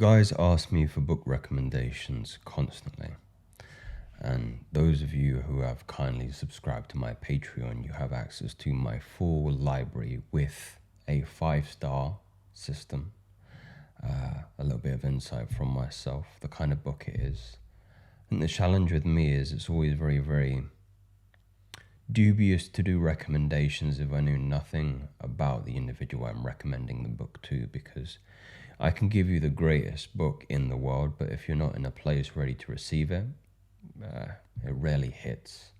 guys ask me for book recommendations constantly, and those of you who have kindly subscribed to my Patreon, you have access to my full library with a 5-star system, a little bit of insight from myself, the kind of book it is. And the challenge with me is it's always very, very dubious to do recommendations if I knew nothing about the individual I'm recommending the book to, because I can give you the greatest book in the world, but if you're not in a place ready to receive it, it rarely hits.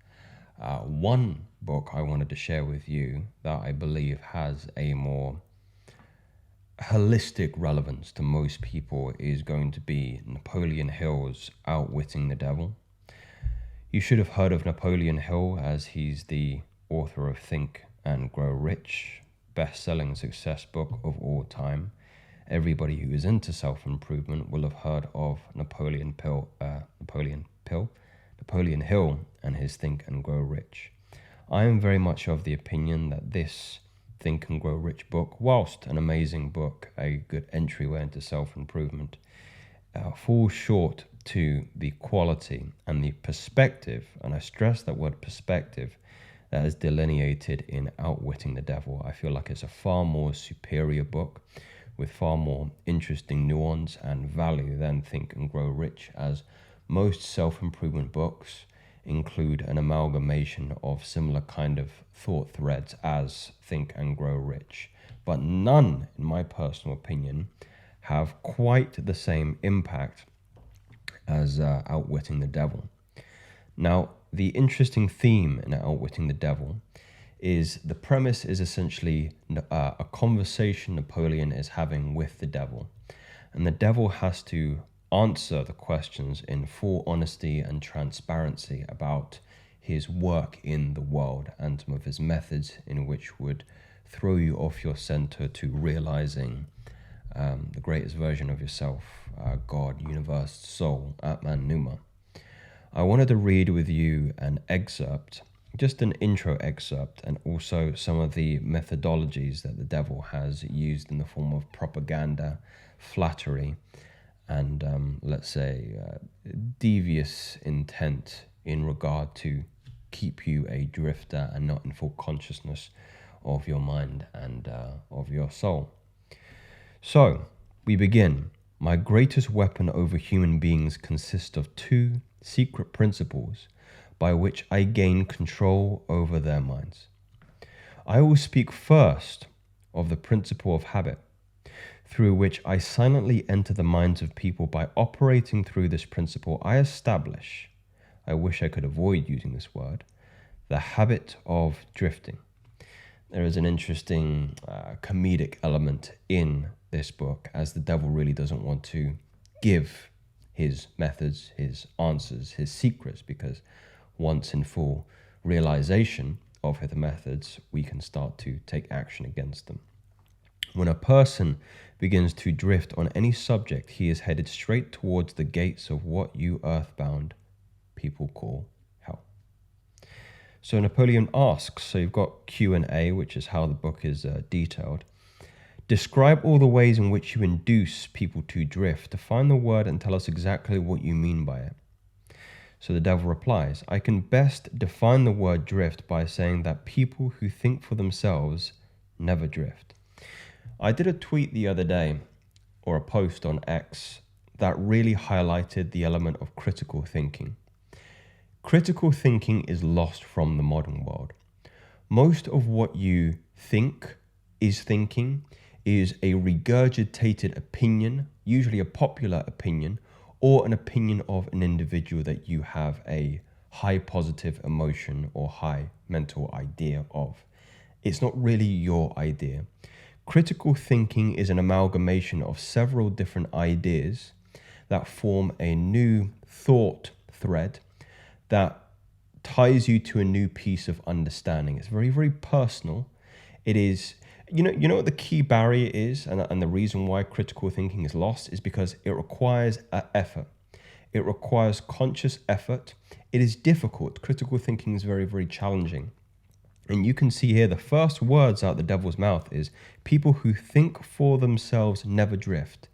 One book I wanted to share with you that I believe has a more holistic relevance to most people is going to be Napoleon Hill's Outwitting the Devil. You should have heard of Napoleon Hill, as he's the author of Think and Grow Rich, best-selling success book of all time. Everybody who is into self-improvement will have heard of Napoleon Hill and his Think and Grow Rich. I am very much of the opinion that this Think and Grow Rich book, whilst an amazing book, a good entryway into self-improvement, falls short to the quality and the perspective, and I stress that word perspective, that is delineated in Outwitting the Devil. I feel like it's a far more superior book with far more interesting nuance and value than Think and Grow Rich, as most self-improvement books include an amalgamation of similar kind of thought threads as Think and Grow Rich, but none, in my personal opinion, have quite the same impact as Outwitting the Devil. Now, the interesting theme in Outwitting the Devil is the premise is essentially a conversation Napoleon is having with the devil, and the devil has to answer the questions in full honesty and transparency about his work in the world and some of his methods in which would throw you off your center to realizing the greatest version of yourself, God, universe, soul, Atman, Numa. I wanted to read with you an excerpt, just an intro excerpt, and also some of the methodologies that the devil has used in the form of propaganda, flattery, and let's say devious intent in regard to keep you a drifter and not in full consciousness of your mind and of your soul. So, we begin. My greatest weapon over human beings consists of 2 secret principles by which I gain control over their minds. I will speak first of the principle of habit, through which I silently enter the minds of people. By operating through this principle, I establish, I wish I could avoid using this word, the habit of drifting. There is an interesting comedic element in this book, as the devil really doesn't want to give his methods, his answers, his secrets, because once in full realization of the methods, we can start to take action against them. When a person begins to drift on any subject, he is headed straight towards the gates of what you earthbound people call hell. So Napoleon asks, so you've got Q&A, which is how the book is detailed. Describe all the ways in which you induce people to drift. Define the word and tell us exactly what you mean by it. So the devil replies, I can best define the word drift by saying that people who think for themselves never drift. I did a tweet the other day, or a post on X, that really highlighted the element of critical thinking. Critical thinking is lost from the modern world. Most of what you think is thinking is a regurgitated opinion, usually a popular opinion, or an opinion of an individual that you have a high positive emotion or high mental idea of. It's not really your idea. Critical thinking is an amalgamation of several different ideas that form a new thought thread that ties you to a new piece of understanding. It's very, very personal. It is, you know what the key barrier is, and the reason why critical thinking is lost is because it requires effort. It requires conscious effort. It is difficult. Critical thinking is very, very challenging. And you can see here the first words out the devil's mouth is, people who think for themselves never drift.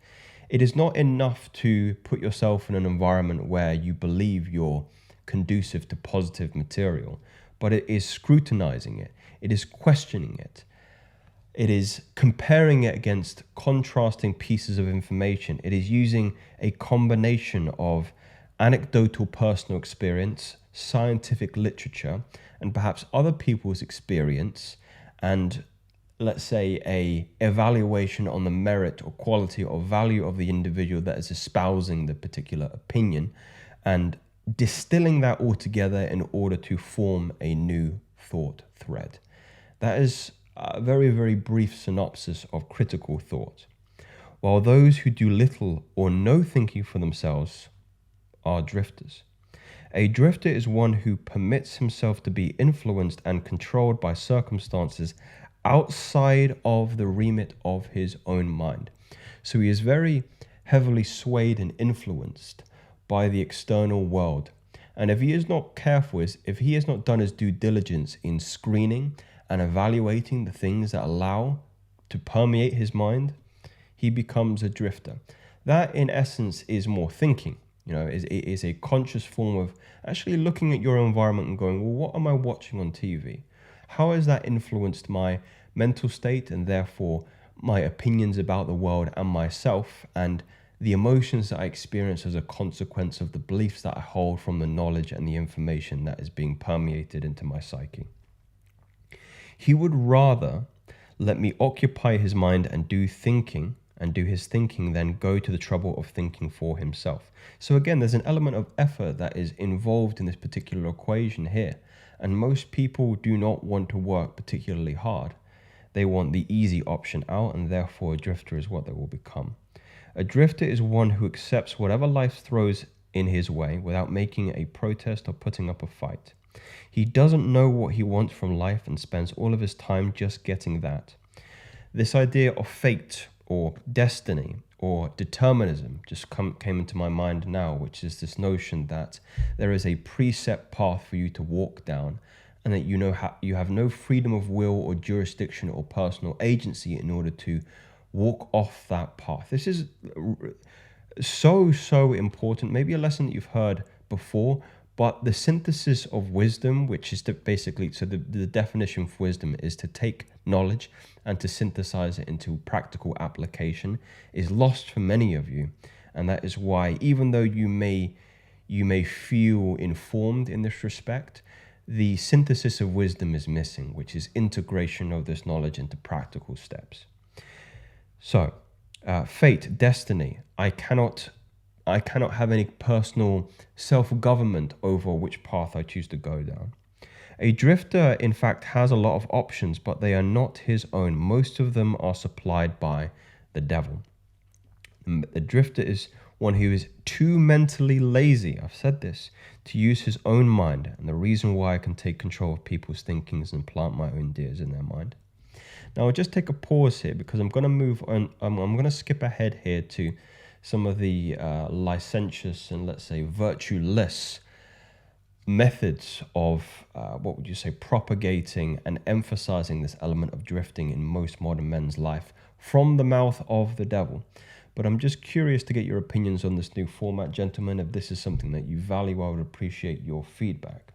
It is not enough to put yourself in an environment where you believe you're conducive to positive material, but it is scrutinizing it. It is questioning it. It is comparing it against contrasting pieces of information. It is using a combination of anecdotal personal experience, scientific literature, and perhaps other people's experience, and let's say a evaluation on the merit or quality or value of the individual that is espousing the particular opinion, and distilling that all together in order to form a new thought thread. That is a very, very brief synopsis of critical thought. While those who do little or no thinking for themselves are drifters. A drifter is one who permits himself to be influenced and controlled by circumstances outside of the remit of his own mind. So he is very heavily swayed and influenced by the external world. And if he is not careful, if he has not done his due diligence in screening and evaluating the things that allow to permeate his mind, he becomes a drifter. That, in essence, is more thinking. It is a conscious form of actually looking at your environment and going, well, what am I watching on TV? How has that influenced my mental state and therefore my opinions about the world and myself, and the emotions that I experience as a consequence of the beliefs that I hold from the knowledge and the information that is being permeated into my psyche? He would rather let me occupy his mind and do his thinking than go to the trouble of thinking for himself. So again, there's an element of effort that is involved in this particular equation here. And most people do not want to work particularly hard. They want the easy option out, and therefore a drifter is what they will become. A drifter is one who accepts whatever life throws in his way without making a protest or putting up a fight. He doesn't know what he wants from life and spends all of his time just getting that. This idea of fate or destiny or determinism just came into my mind now, which is this notion that there is a preset path for you to walk down, and that you have no freedom of will or jurisdiction or personal agency in order to walk off that path. This is so important, maybe a lesson that you've heard before, but the synthesis of wisdom, which is the definition for wisdom is to take knowledge and to synthesize it into practical application, is lost for many of you. And that is why, even though you may feel informed in this respect, the synthesis of wisdom is missing, which is integration of this knowledge into practical steps. So, fate, destiny, I cannot have any personal self-government over which path I choose to go down. A drifter, in fact, has a lot of options, but they are not his own. Most of them are supplied by the devil. The drifter is one who is too mentally lazy, I've said this, to use his own mind, and the reason why I can take control of people's thinkings and plant my own ideas in their mind. Now, I'll just take a pause here because I'm going to move on. I'm going to skip ahead here to some of the licentious and, let's say, virtueless methods of, propagating and emphasizing this element of drifting in most modern men's life from the mouth of the devil. But I'm just curious to get your opinions on this new format, gentlemen. If this is something that you value, I would appreciate your feedback.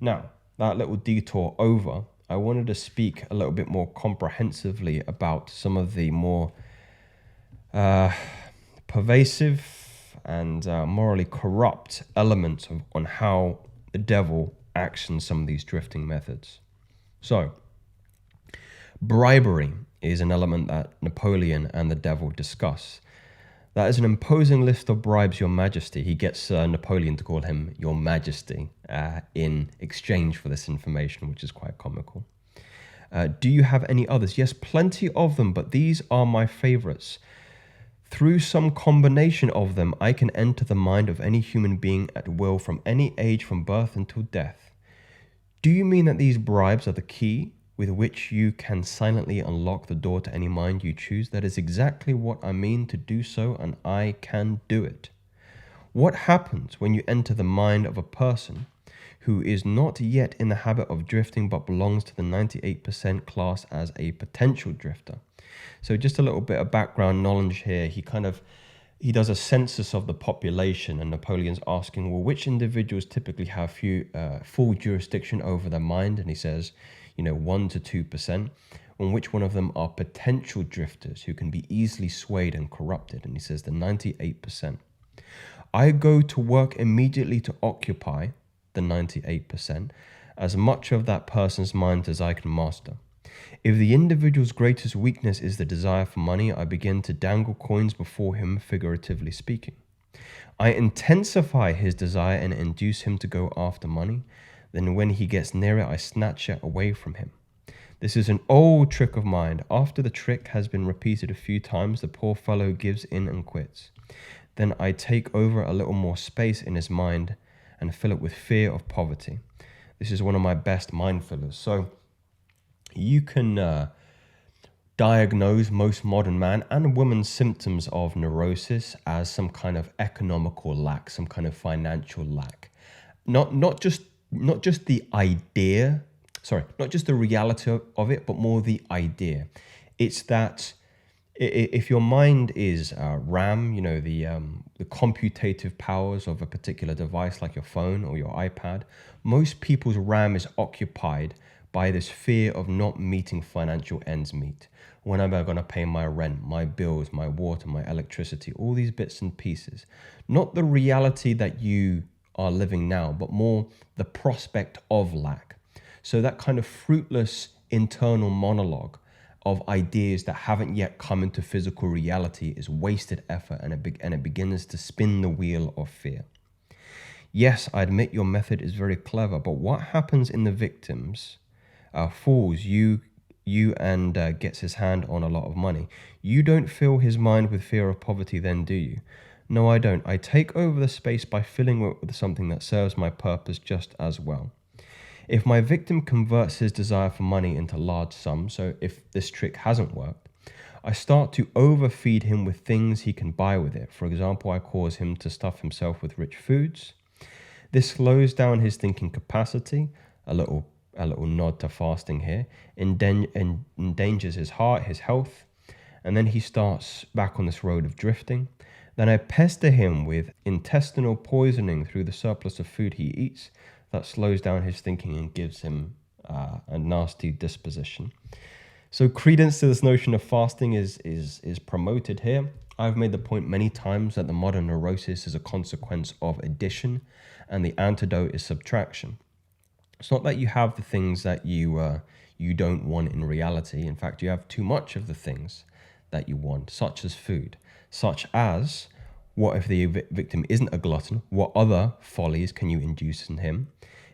Now, that little detour over, I wanted to speak a little bit more comprehensively about some of the more pervasive and morally corrupt elements on how the devil acts in some of these drifting methods. So, bribery is an element that Napoleon and the devil discuss. That is an imposing list of bribes, Your Majesty. He gets Napoleon to call him Your Majesty in exchange for this information, which is quite comical. Do you have any others? Yes, plenty of them, but these are my favorites. Through some combination of them, I can enter the mind of any human being at will from any age, from birth until death. Do you mean that these bribes are the key with which you can silently unlock the door to any mind you choose? That is exactly what I mean to do so, and I can do it. What happens when you enter the mind of a person who is not yet in the habit of drifting but belongs to the 98% class as a potential drifter? So just a little bit of background knowledge here. He kind of he does a census of the population, and Napoleon's asking, well, which individuals typically have full jurisdiction over their mind? And he says, 1 to 2%. And which one of them are potential drifters who can be easily swayed and corrupted? And he says the 98%. I go to work immediately to occupy the 98%, as much of that person's mind as I can master. If the individual's greatest weakness is the desire for money, I begin to dangle coins before him, figuratively speaking. I intensify his desire and induce him to go after money. Then when he gets near it, I snatch it away from him. This is an old trick of mine. After the trick has been repeated a few times, the poor fellow gives in and quits. Then I take over a little more space in his mind and fill it with fear of poverty. This is one of my best mind fillers. So you can diagnose most modern man and woman's symptoms of neurosis as some kind of economical lack, some kind of financial lack. Not just the idea, not just the reality of it, but more the idea. It's that if your mind is RAM, the computative powers of a particular device like your phone or your iPad, most people's RAM is occupied by this fear of not meeting financial ends meet. When am I going to pay my rent, my bills, my water, my electricity, all these bits and pieces? Not the reality that you are living now, but more the prospect of lack. So that kind of fruitless internal monologue of ideas that haven't yet come into physical reality is wasted effort, and it begins to spin the wheel of fear. Yes, I admit your method is very clever, but what happens in the victims fools you and gets his hand on a lot of money? You don't fill his mind with fear of poverty then, do you? No, I don't. I take over the space by filling it with something that serves my purpose just as well. If my victim converts his desire for money into large sums, so if this trick hasn't worked, I start to overfeed him with things he can buy with it. For example, I cause him to stuff himself with rich foods. This slows down his thinking capacity, a little nod to fasting here, endangers his heart, his health, and then he starts back on this road of drifting. Then I pester him with intestinal poisoning through the surplus of food he eats. That slows down his thinking and gives him a nasty disposition. So credence to this notion of fasting is promoted here. I've made the point many times that the modern neurosis is a consequence of addition, and the antidote is subtraction. It's not that you have the things that you don't want in reality. In fact, you have too much of the things that you want, such as food, such as what if the victim isn't a glutton? What other follies can you induce in him?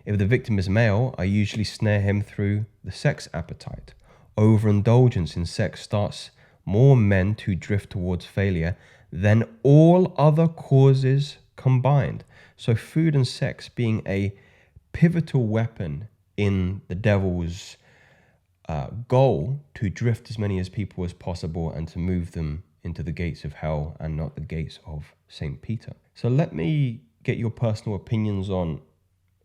If the victim is male, I usually snare him through the sex appetite. Overindulgence in sex starts more men to drift towards failure than all other causes combined. So food and sex being a pivotal weapon in the devil's goal to drift as many as people as possible and to move them into the gates of hell and not the gates of St. Peter. So let me get your personal opinions on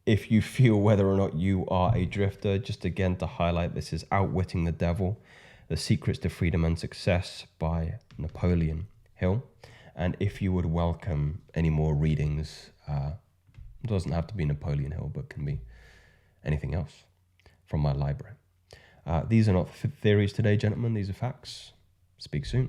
if you feel whether or not you are a drifter. Just again to highlight, this is Outwitting the Devil, The Secrets to Freedom and Success by Napoleon Hill. And if you would welcome any more readings, it doesn't have to be Napoleon Hill, but can be anything else from my library. These are not theories today, gentlemen. These are facts. Speak soon.